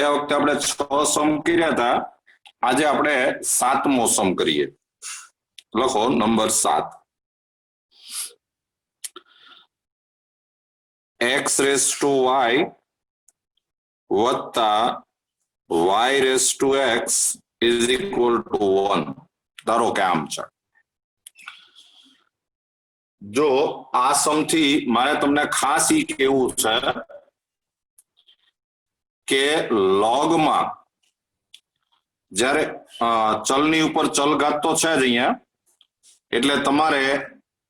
ગયા વખતે આપણે 6 સમ કર્યા હતા, આજે આપણે 7મો સમ કરીએ. લખો number 7. x raised to y વત્તા y raised to x is equal to 1. ધારો કે આમ છે. જો આ સમથી મારે તમને ખાસ ઈ કેવું છે કે લોગમાં જ્યારે ચલની ઉપર ચલઘાત તો છે જ અહીંયા, એટલે તમારે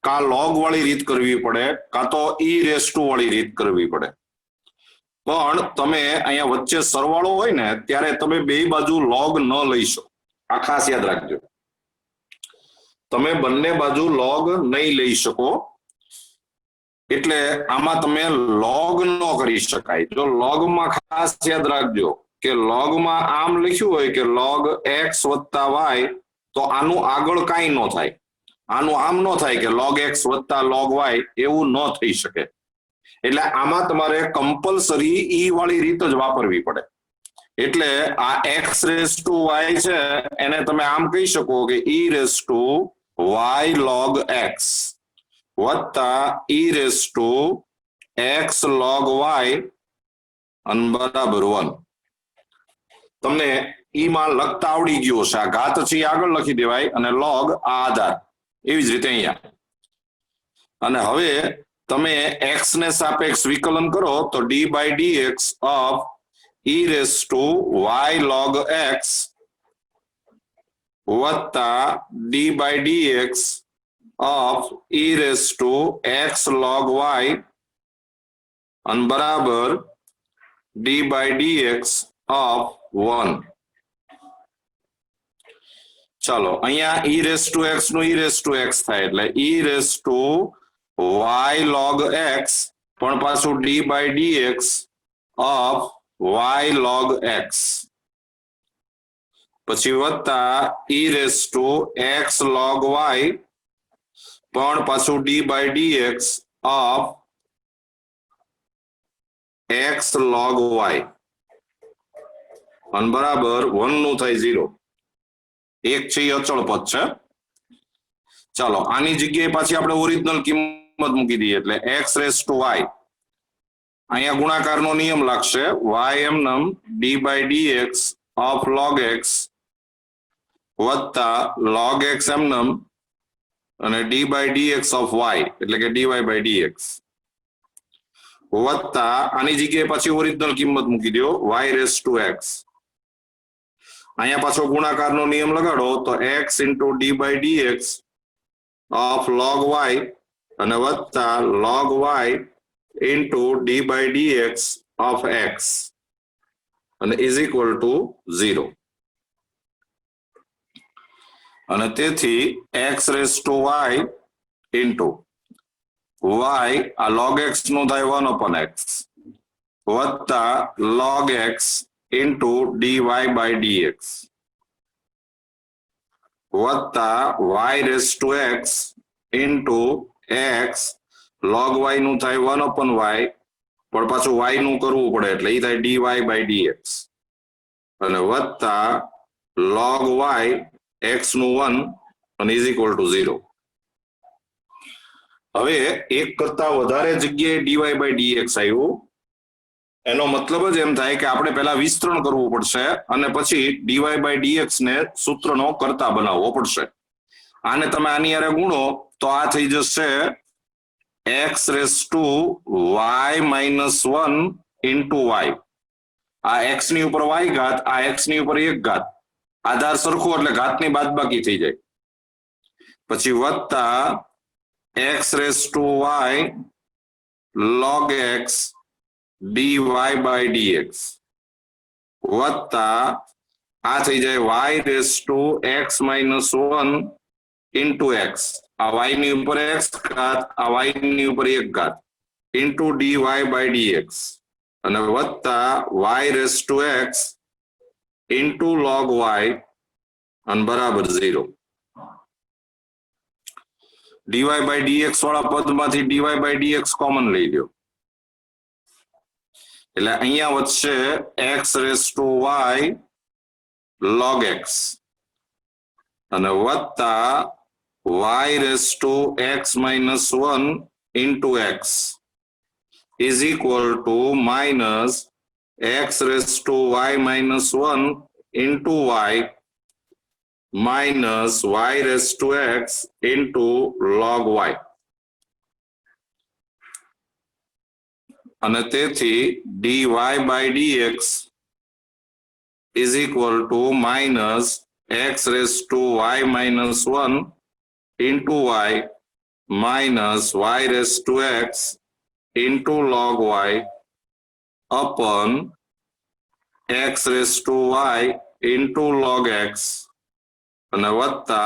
કા લોગ વાળી રીત કરવી પડે કા તો ઈ રેસ ટુ વાળી રીત કરવી પડે. પણ તમે અહીંયા વચ્ચે સરવાળો હોય ને ત્યારે તમે બે બાજુ લોગ ન લઈ શકો. આ ખાસ યાદ રાખજો, તમે બંને બાજુ લોગ નહીં લઈ શકો. એટલે આમાં તમે લોગ ન કરી શકાય. જો લોગમાં ખાસ યાદ રાખજો કે લોગમાં આમ લખ્યું હોય કે લોગ x વત્તા y, તો આનું આગળ કાંઈ ન થાય. આનું આમ ન થાય કે log x વત્તા log y, એવું ન થઈ શકે. એટલે આમાં તમારે કમ્પલસરી ઈ વાળી રીત જ વાપરવી પડે. એટલે આ x રેઝ ટુ y છે એને તમે આમ કહી શકો કે e raise to y log x વત્તા e raise to x log y અને બરાબર 1. તમને ઈ માં લખતા આવડી ગયો છે. આ ઘાત છે આગળ લખી દેવાય અને log આ આધાર, એવી જ રીતે અહીંયા. અને હવે તમે x ને સાપેક્ષ વિકલન કરો તો d by dx of e raised to y log x વત્તા d by dx of e raised to x log y અને બરાબર d by dx of 1. ચાલો અહીંયા e raised to x નું e raised to x થાય એટલે e raised to y log x પણ પાછું d by dx of y log x, પછી વત્તા e raised to x log y પણ પાછું d by dx of x log y અને બરાબર 1 નું થાય 0. એક છે એ અચળ પદ છે. ચાલો આની જગ્યાએ પાછી આપણે ઓરિજિનલ કિંમત મૂકી દઈએ એટલે x રેઝ ટુ y. અહીંયા ગુણાકારનો નિયમ લાગશે y એમનેમ d by dx of log x વત્તા log x એમનેમ અને d by dx of y એટલે કે dy by dx વત્તા આની જગ્યાએ પાછી ઓરિજિનલ કિંમત મૂકી દો y રેઝ ટુ x. અહીંયા પાછો ગુણાકારનો નિયમ લગાડો તો x into d by dx of log y અને વત્તા log y into d by dx of x અને is equal to 0. અને તેથી x raised to y into y આ log x નું થાય 1 upon x વત્તા log x into dy by dx વત્તા y raised to x into x log y નું થાય 1 upon y પણ પાછું y નું કરવું પડે એટલે એ થાય dy by dx અને વત્તા log y x નું 1 અને is equal to 0. હવે એક કરતા વધારે જગ્યાએ dy by dx આવ્યું, એનો મતલબ જ એમ થાય કે આપણે પહેલા વિસ્તરણ કરવું પડશે અને પછી dy by dx ને સૂત્રનો કર્તા બનાવવો પડશે. આને તમે આની હારે ગુણો તો આ થઈ જશે x raised to y minus 1 into y. આ x ની ઉપર y ઘાત, આ x ની ઉપર 1 ઘાત, આધાર સરખો એટલે ઘાતની બાદબાકી થઈ જાય. પછી વત્તા x raised to y log x dy by dx વત્તા આ થઈ જાય y raised to x minus 1 into x. આ y ની ઉપર x ઘાત, આ y ની ઉપર 1 ઘાત into dy by dx અને વત્તા y raised to x into log y અને બરાબર 0. dy by dx વાળા પદમાંથી dy by dx કોમન લઈ લ્યો એટલે અહીંયા વધશે x raise to y log x અને વત્તા y raise to x minus 1 into x is equal to minus x raised to y minus 1 into y minus y raised to x into log y. અને તેથી dy by dx is equal to minus x raised to y minus 1 into y minus y raised to x into log y upon x raised to y into log x અને વત્તા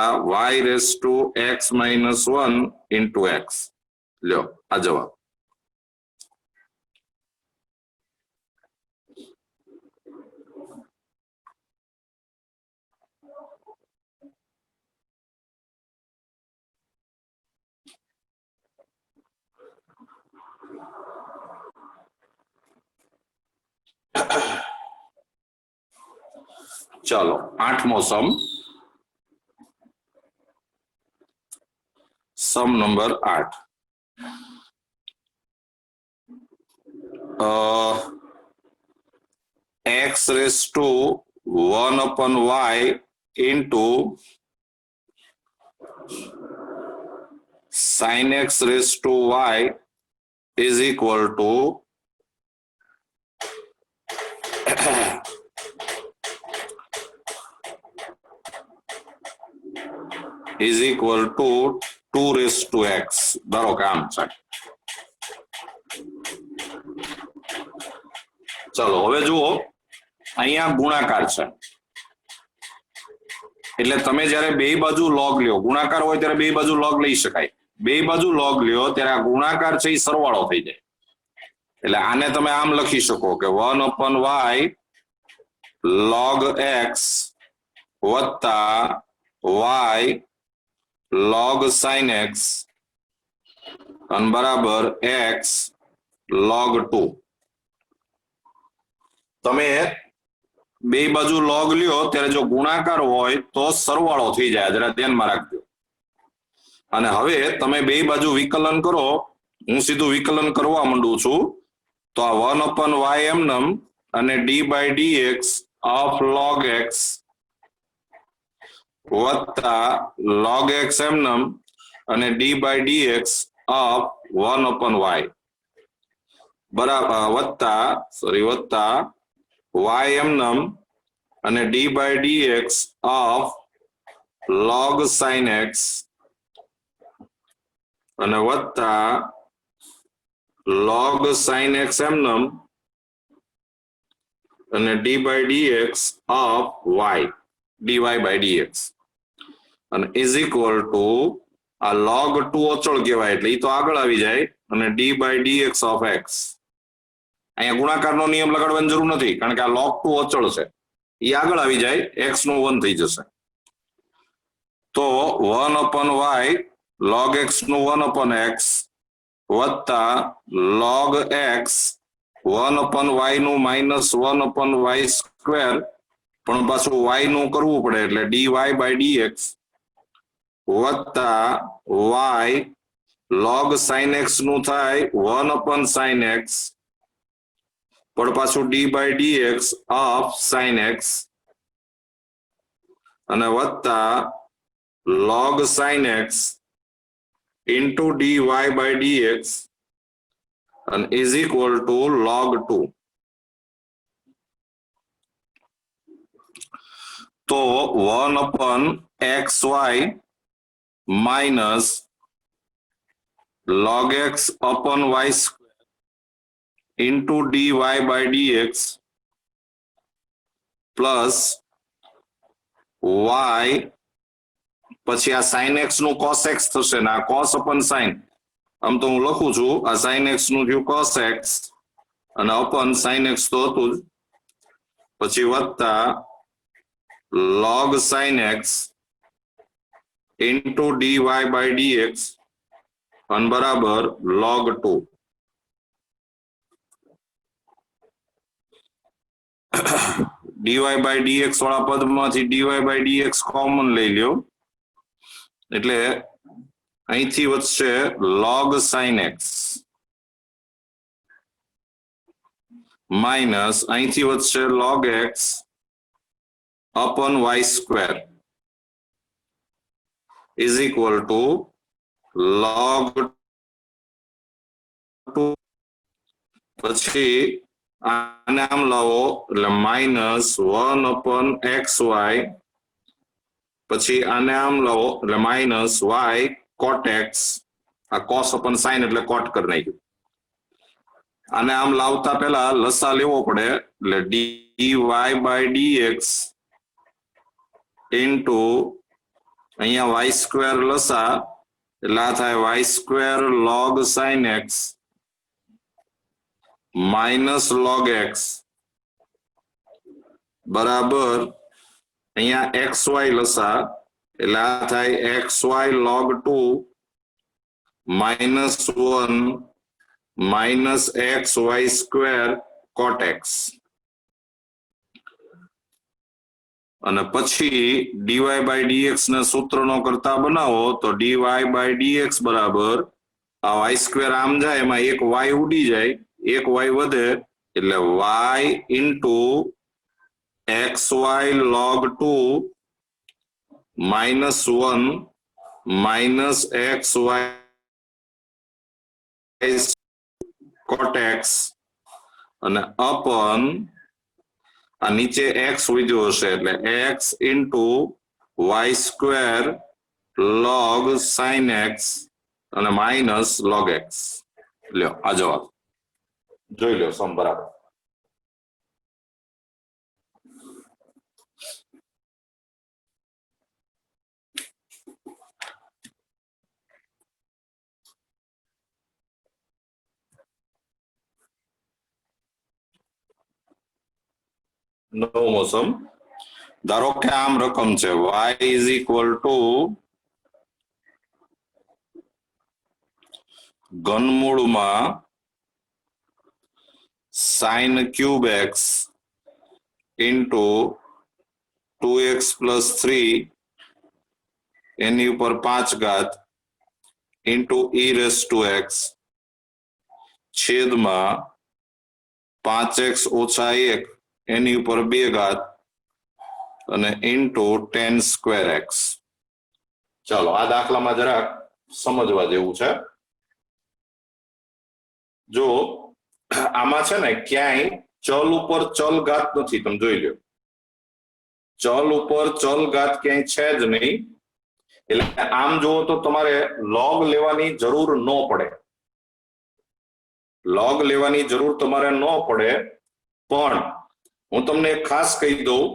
y raised to x minus 1 into x. લ્યો આ જવાબ. ચાલો 8મો સમ number 8. x raised to 1 upon y into sin x raised to y is equal to is equal to 2 raised to x. ધારો કે આમ છે. ચલો હવે જુઓ અહીંયા ગુણાકાર છે એટલે તમે જ્યારે બે બાજુ log લ્યો, ગુણાકાર હોય ત્યારે બે બાજુ log લઈ શકાય. બે બાજુ log લ્યો ત્યારે આ ગુણાકાર છે એ સરવાળો થઈ જાય. એટલે આને તમે આમ લખી શકો કે 1 upon y log x વત્તા y log sin x અને બરાબર x log 2. તમે બે બાજુ log લ્યો ત્યારે જો ગુણાકાર હોય તો સરવાળો થઈ જાય, જરા ધ્યાનમાં રાખજો. અને હવે તમે બે બાજુ વિકલન કરો, હું સીધું વિકલન કરવા માંડું છું તો આ 1 upon y એમનેમ અને d by dx of log x વત્તા log x એમનેમ અને d by dx of 1 upon y બરાબર વત્તા y એમનેમ અને d by dx of log sin x અને વત્તા log sin x એમનેમ અને d by dx of y dy by dx અને is equal to આ log 2 અચળ કહેવાય એટલે એ તો આગળ આવી જાય અને d by dx of x. અહીંયા ગુણાકારનો નિયમ લગાડવાની જરૂર નથી કારણ કે આ log 2 અચળ છે, એ આગળ આવી જાય, x નું 1 થઈ જશે. તો 1 upon y log x નું 1 upon x વત્તા log x 1 upon y નું minus 1 upon y સ્ક્વેર પણ પાછું y નું કરવું પડે એટલે dy by dx વત્તા y log sin x નું થાય 1 upon sin x પણ પાછું d by dx of sin x અને વત્તા log sin x into dy by dx and is equal to log 2. તો 1 upon xy minus log x upon y square into dy by dx plus y પછી આ sin x નું cos x થશે ને આ cos upon sin, આમ તો હું લખું છું આ sin x નું થયું cos x અને upon sin x તો હતું જ, પછી વત્તા log sin x into dy by dx અને બરાબર log 2. dy બાય dx વાળા પદમાંથી dy બાય dx કોમન લઈ લ્યો એટલે અહીંથી વધશે log sin x માઇનસ અહીંથી વધશે log x upon y square is equal to log 2 પછી આને આમ લાવો એટલે માઇનસ 1 upon xy પછી આને આમ લાવો એટલે માઇનસ y cot x આ cos upon sin એટલે cot કરી નાખ્યું આને આમ લાવતા પહેલા લસા લેવો પડે એટલે dy by dx into અહીંયા y square લસા એટલે આ થાય y square log sin x minus log x બરાબર અહીંયા xy લસા એટલે આ થાય xy log 2 minus 1 minus xy square cot x અને પછી dy by dx ને સૂત્રનો કરતા બનાવો તો dy by dx બરાબર આ y square આમ જાય એમાં એક y ઉડી જાય એક y વધે એટલે y into xy log 2 minus 1 minus xy cot x અને upon આ નીચે x વધ્યો હશે એટલે x into y square log sin x અને minus log x લ્યો આ જવાબ જોઈ લો સમ બરાબર નવમો સમ ધારો કે આમ રકમ છે y is equal to ઘનમૂળમાં sin cube x into 2x plus 3 એની ઉપર 5 ઘાત into e raised to x છેદમાં 5x ઓછા 1 એની ઉપર 2 ઘાત અને into 10 square x ચાલો આ દાખલામાં જરાક સમજવા જેવું છે જો આમાં છે ને ક્યાંય ચલ ઉપર ચલ ઘાત નથી તમે જોઈ લો ચલ ઉપર ચલ ઘાત ક્યાંય છે જ નહીં એટલે આમ જુઓ તો તમારે log લેવાની જરૂર ન પડે log લેવાની જરૂર તમારે ન પડે પણ હું તમને ખાસ કહી દઉં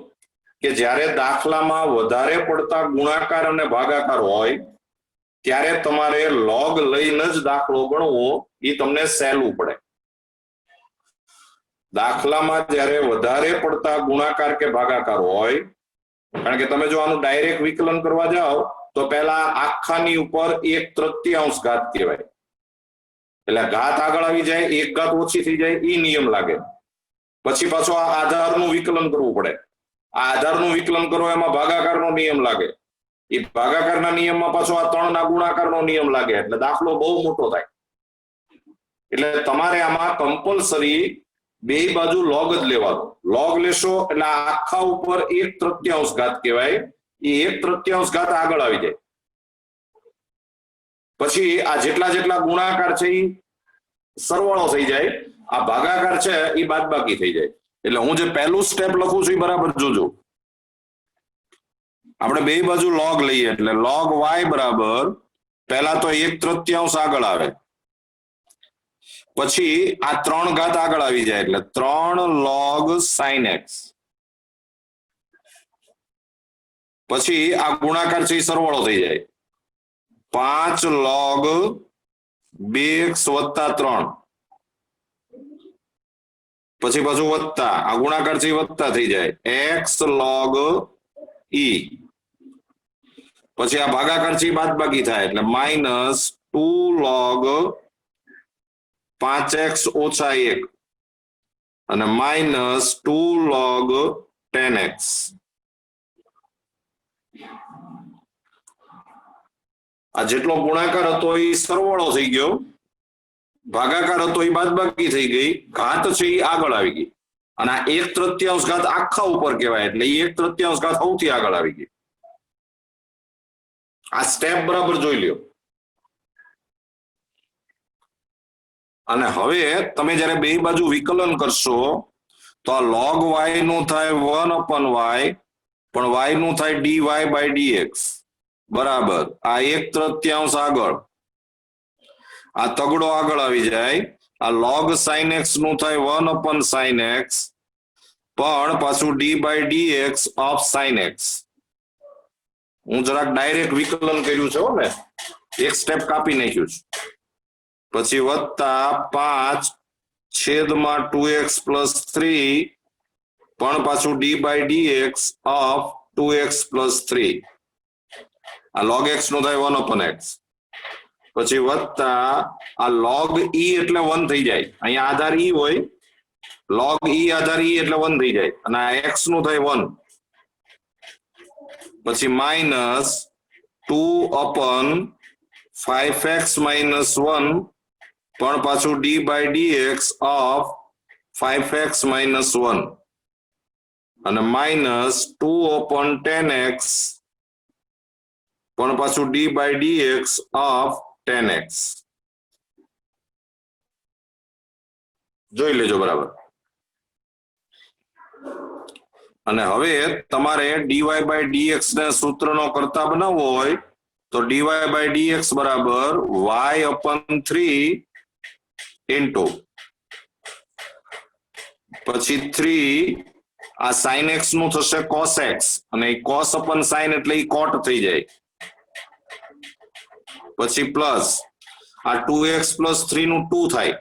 કે જ્યારે દાખલામાં વધારે પડતા ગુણાકાર અને ભાગાકાર હોય ત્યારે તમારે log લઈને જ દાખલો ગણવો એ તમને સહેલું પડે દાખલામાં જ્યારે વધારે પડતા ગુણાકાર કે ભાગાકાર હોય કારણ કે તમે જો આનું ડાયરેક્ટ વિકલન કરવા જાઓ તો પહેલા આખાની ઉપર 1/3 ઘાત કહેવાય એટલે ઘાત આગળ આવી જાય 1 ઘાત ઓછી થઈ જાય એ નિયમ લાગે પછી પાછો આ આધારનું વિકલન કરવું પડે આ આધારનું વિકલન કરો એમાં ભાગાકારનો નિયમ લાગે એ ભાગાકારના નિયમમાં પાછો આ 3 ના ગુણાકારનો નિયમ લાગે એટલે દાખલો બહુ મોટો થાય એટલે તમારે આમાં કમ્પલસરી બે બાજુ log જ લેવાનો log લેશો એટલે આખા ઉપર 1/3 ઘાત કહેવાય એ 1/3 ઘાત આગળ આવી જાય પછી આ જેટલા ગુણાકાર છે એ સરવાળો થઈ જાય આ ભાગાકાર છે એ બાદબાકી થઈ જાય એટલે હું જે પહેલું સ્ટેપ લખું છું એ બરાબર જોજો આપણે બે બાજુ log લઈએ એટલે log y બરાબર પહેલા તો 1/3 આગળ આવે પછી આ 3 ઘાત આગળ આવી જાય એટલે 3 log sin x પછી આ ગુણાકાર છે એ સરવાળો થઈ જાય 5 log 2x + 3 પછી પાછું વત્તા આ ગુણાકાર છે વત્તા થઈ જાય x log e પછી આ ભાગાકાર છે બાદબાકી થાય એટલે -2 log 5x - 1 અને માઇનસ 2 log 10x. આ જેટલો ગુણાકાર હતો એ સરવાળો થઈ ગયો, ભાગાકાર હતો એ બાદબાકી થઈ ગઈ, ઘાત છે એ આગળ આવી ગઈ, અને આ 1/3 ઘાત આખા ઉપર કહેવાય એટલે એ 1/3 ઘાત સૌથી આગળ આવી ગઈ. આ સ્ટેપ બરાબર જોઈ લ્યો. અને હવે તમે જ્યારે બે બાજુ વિકલન કરશો તો આ log y નું થાય 1/y, પણ y નું થાય dy by dx બરાબર આ 1/3 આગળ, આ તગડો આગળ આવી જાય. આ log sin x નું થાય 1/sin x, પણ પાછું d by dx of sin x. હું જરાક ડાયરેક્ટ વિકલન કર્યું છે ને, એક સ્ટેપ કાપી નાખ્યું છે. પછી વત્તા 5 2x + 3, પણ પાછું d by dx of 2x + 3. આ log x નું થાય 1/x. પછી વત્તા આ log e એટલે 1 થઈ જાય, અહીંયા આધાર e હોય, log e આધાર e એટલે 1 થઈ જાય, અને આ x નું થાય 1. પછી માઇનસ 2/5x - 1, પણ પાછું d by dx of 5x - 1, અને માઇનસ 2/10x, પણ પાછું d by dx of 10x. જોઈ લેજો બરાબર. અને હવે તમારે dy by dx ને સૂત્રનો કરતા બનાવવો હોય તો dy by dx બરાબર y/3 ઇન્ટુ પછી 3 આ sin x નું થશે cos x, અને cos/sin એટલે cot થઈ જાય. પછી પ્લસ આ 2x + 3 નું 2 થાય,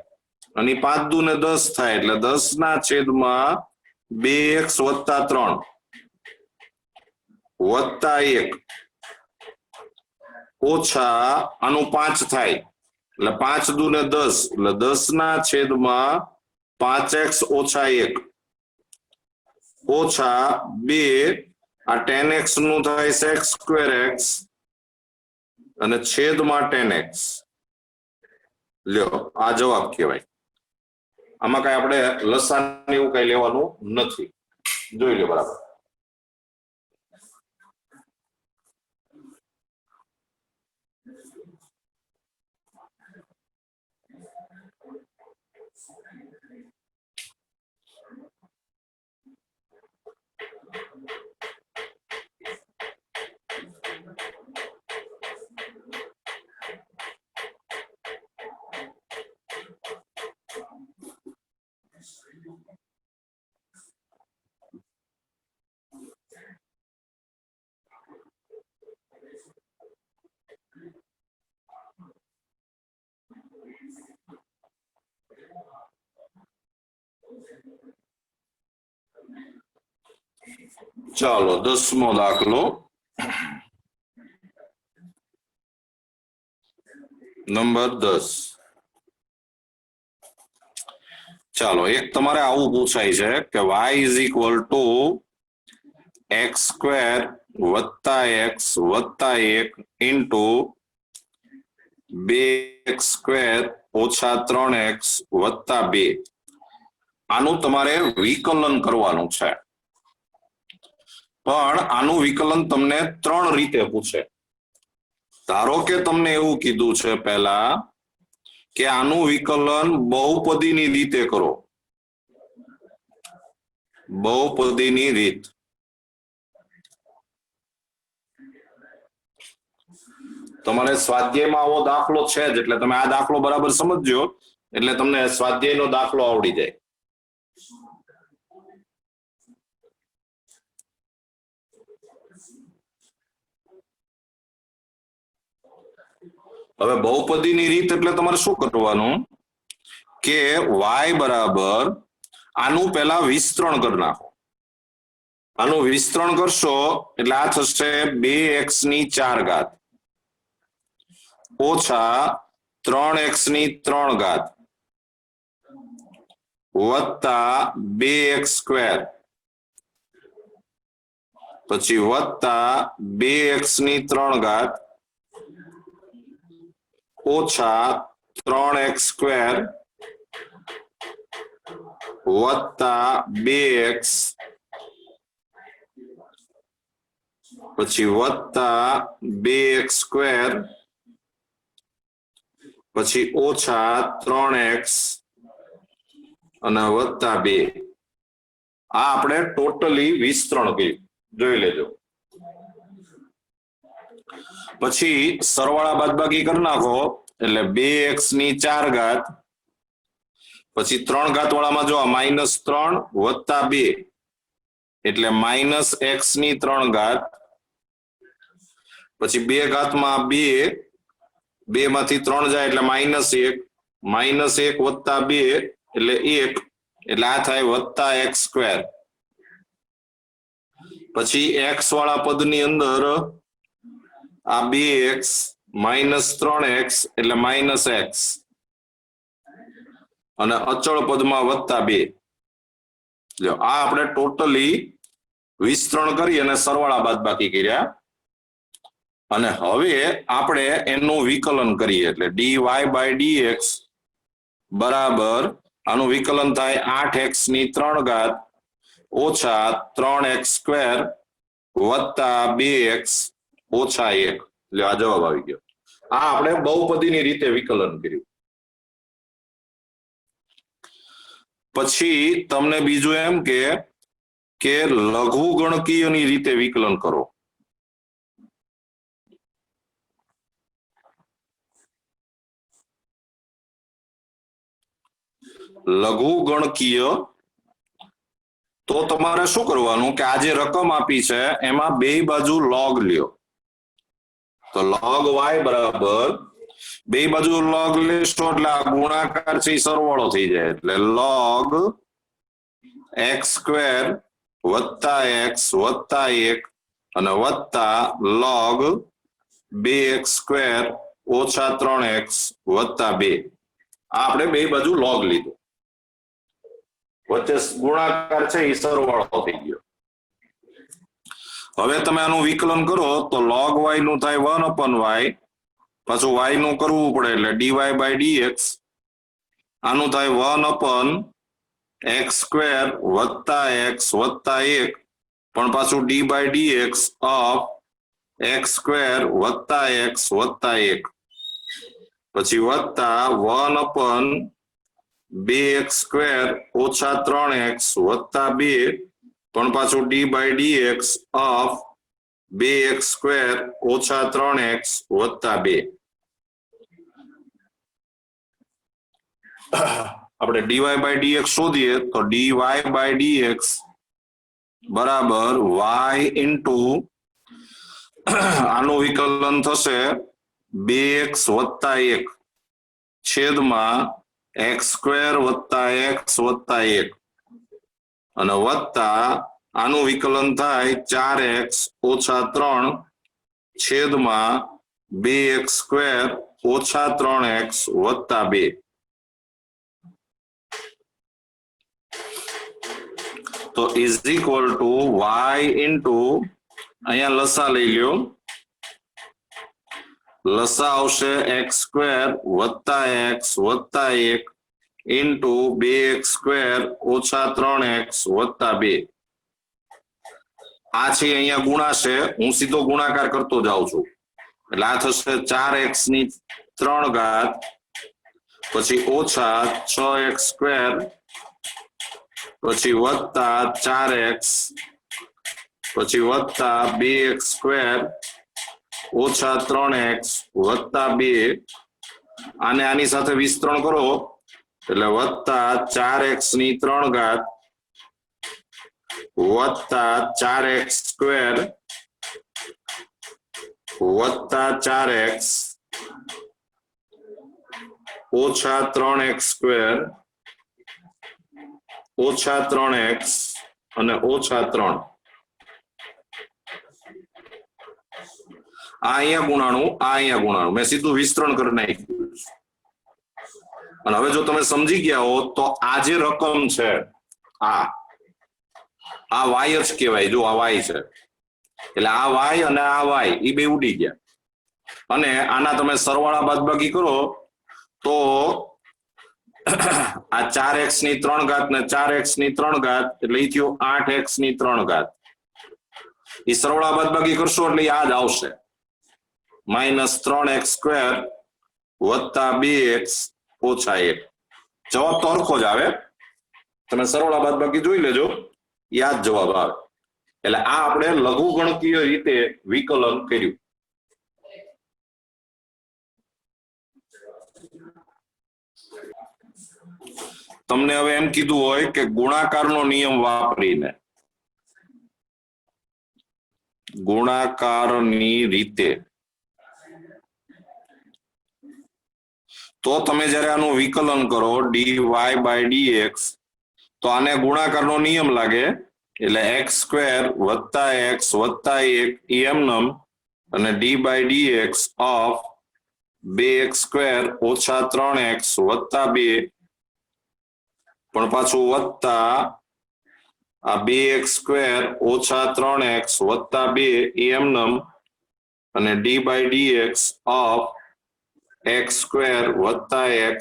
અને 5 દુ ને 10 થાય એટલે 10/2x + 3 વત્તા 1 ઓછા આનું 5 થાય એટલે 5 દુ ને 10 એટલે 10/5x - 1 ઓછા 2 આ 10x નું થાય sec²x અને છેદમાં 10x. લ્યો આ જવાબ કહેવાય. આમાં કઈ આપણે લસાન એવું કઈ લેવાનું નથી. જોઈ લો બરાબર. ચાલો 10મો દાખલો, નંબર 10. ચાલો એક તમારે આવું પૂછાય છે કે y = x² + x + 1 into 2x² - 3x + 2. આનું તમારે વિકલન કરવાનું છે, પણ આનું વિકલન તમને 3 રીતે પૂછે. ધારો કે તમને એવું કીધું છે પહેલા કે આનું વિકલન બહુપદીની રીતે કરો, બહુપદીની રીત. તમારે સ્વાધ્યાયમાં આવો દાખલો છે જ, એટલે તમે આ દાખલો બરાબર સમજજો એટલે તમને સ્વાધ્યાયનો દાખલો આવડી જાય. હવે બહુપદીની રીત એટલે તમારે શું કરવાનું કે y બરાબર આનું પહેલા વિસ્તરણ કરી નાખો. આનું વિસ્તરણ કરશો એટલે આ થશે 2x⁴ ઓછા 3x⁴ વત્તા 2x², પછી વત્તા 2x³ ઓછા 3x² વત્તા 2x, પછી વત્તા 2x², પછી ઓછા 3x અને વત્તા 2. આ આપણે ટોટલી વિસ્તરણ કર્યું, જોઈ લેજો. પછી સરવાળા બાદબાકી કરી નાખો એટલે 2x⁴, પછી 3 ઘાત વાળામાં જો -3 વત્તા 2 એટલે -x⁴, પછી 2 ઘાતમાં 2, 2 માંથી 3 જાય એટલે -1, -1 વત્તા 2 એટલે 1, એટલે આ થાય વત્તા x². પછી x વાળા પદની અંદર આ 2x -3x એટલે -x, અને અચળ પદમાં વત્તા 2. જો આ આપણે ટોટલી વિસ્તરણ કરી અને સરવાળા બાદબાકી કર્યા, અને હવે આપણે એનું વિકલન કરીએ એટલે dy/dx બરાબર આનું વિકલન થાય 8x⁴ ઓછા 3x² વત્તા 2x ઓછા 1. એટલે આ જવાબ આવી ગયો. આ આપણે બહુપદીની રીતે વિકલન કર્યું. પછી તમને બીજું એમ કે લઘુગણકીયની રીતે વિકલન કરો. લઘુગણકીય તો તમારે શું કરવાનું કે આ જે રકમ આપી છે એમાં બે બાજુ log લ્યો. તો log y બરાબર બે બાજુ log લેશો એટલે આ ગુણાકાર છે સરવાળો થઈ જાય, એટલે log x² વત્તા x વત્તા 1 અને વત્તા log 2x² ઓછા 3x વત્તા 2. આ આપણે બે બાજુ log લીધો, વચ્ચે ગુણાકાર છે એ સરવાળો થઈ ગયો. હવે તમે આનું વિકલન કરો તો log y નું થાય 1/y, પાછું y નું કરવું પડે એટલે dy/dx, આનું થાય 1/x² વત્તા x વત્તા 1, પણ પાછું d/dx ઓફ x² વત્તા x વત્તા 1, પછી વત્તા 1/2x² ઓછા 3x વત્તા 2, પણ પાછું d/dx ઓફ 2x² ઓછા 3x વત્તા 2. આપણે dy/dx શોધીએ તો dy/dx બરાબર y ઇન્ટુ આનું વિકલન થશે 2x વત્તા 1 છેદમાં x² વત્તા x વત્તા 1, અને વત્તા આનું વિકલન થાય 4x ઓછા 3 છેદમાં 2x² ઓછા 3x વત્તા 2. તો is equal to y into અહીંયા લસા લઈ લ્યો, લસા આવશે x² વત્તા x વત્તા 1 ઇન્ટુ 2x² ઓછા 3x વત્તા 2. આ છે અહીંયા ગુણાશે, હું સીધો ગુણાકાર કરતો જાઉં છું એટલે આ થશે 4x⁵, પછી ઓછા 6x², પછી વત્તા 4x, પછી વત્તા 2x² ઓછા 3x વત્તા 2. આને આની સાથે વિસ્તરણ કરો એટલે વત્તા 4x⁵ વત્તા 4x² વત્તા 4x ઓછા 3x² ઓછા 3x અને ઓછા 3. આ અહીંયા ગુણાણું, આ અહીંયા ગુણાણું, મેં સીધું વિસ્તરણ કરી નાખ્યું. અને હવે જો તમે સમજી ગયા હો તો આ જે રકમ છે આ વાય જ કહેવાય. જો આ વાય છે એટલે આ વાય અને આ વાય એ બે ઉડી ગયા અને આના તમે સરવાળા બાદબાકી કરો તો આ 4x ની 3 ઘાત ને 4x ની 3 ઘાત એટલે એ થયું 8x ની 3 ઘાત. એ સરવાળા બાદબાકી કરશો એટલે યાદ આવશે -3x² વત્તા 2x ઓછા 1. જવાબ તો સરખો જ આવે. તમે સરવાળા બાદબાકી જોઈ લેજો, યાદ જવાબ આવે. એટલે આ આપણે લઘુગણકીય રીતે વિકલન કર્યું. તમને હવે એમ કીધું હોય કે ગુણાકારનો નિયમ વાપરીને ગુણાકારની રીતે તો તમે જ્યારે આનું વિકલન કરો dy/dx તો આને ગુણાકારનો નિયમ લાગે એટલે x² વત્તા x વત્તા 1 એમનેમ અને d/dx ઓફ 2x² ઓછા 3x વત્તા 2 પણ પાછું વત્તા આ 2x² ઓછા 3x વત્તા 2 એમનેમ અને d/dx ઓફ x² વત્તા x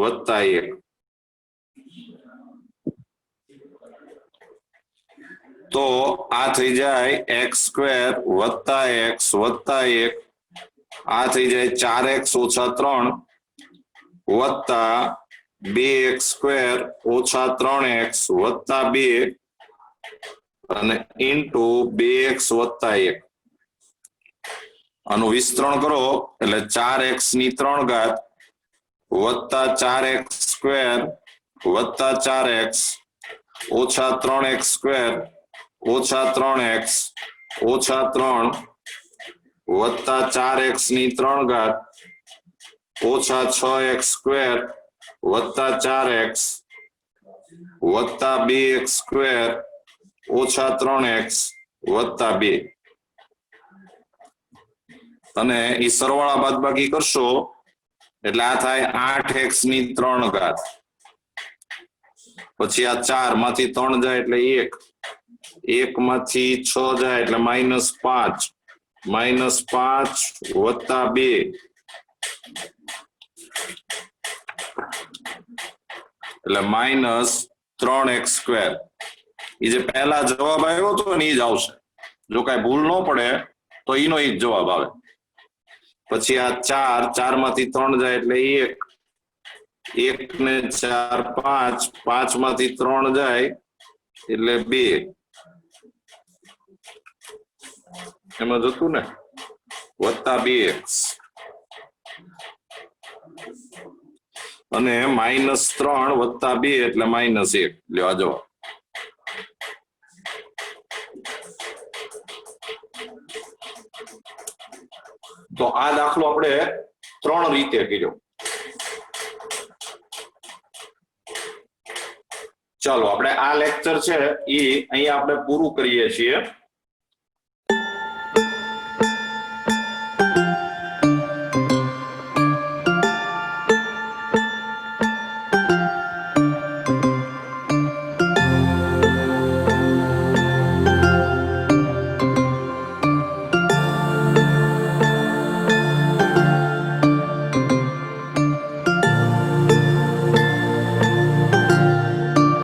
વત્તા 1. તો આ થઈ જાય x² વત્તા x વત્તા 1, આ થઈ જાય 4x ઓછા 3 વત્તા 2x² ઓછા 3x વત્તા 2 અને ઇન્ટુ 2x વત્તા 1. આનું વિસ્તરણ કરો એટલે 4x ની 3 ઘાત વત્તા 4x² વત્તા 4x ઓછા 3x² ઓછા 3x ઓછા 3 વત્તા 4x ની 3 ઘાત ઓછા 6x² વત્તા 4x વત્તા 2x² ઓછા 3x વત્તા 2 અને એ સરવાળા બાદબાકી કરશો એટલે આ થાય 8x ની 3 ઘાત પછી આ 4 માંથી 3 જાય એટલે 1, 1 માંથી 6 જાય એટલે -5 વત્તા 2 એટલે -3x². એ જે પહેલા જવાબ આવ્યો હતો ને એ જ આવશે. જો કઈ ભૂલ ન પડે તો એનો જ જવાબ આવે. પછી આ 4 માંથી 3 જાય એટલે 1, 1 ને 4 5, 5 માંથી 3 જાય એટલે 2 એમાં જતું ને વત્તા 2x અને -3 વત્તા 2 એટલે -1. લેવા જવાબ. તો આ દાખલો આપણે 3 રીતે કર્યો. ચાલો આપણે આ લેક્ચર છે એ અહીંયા આપણે પૂરું કરીએ છીએ.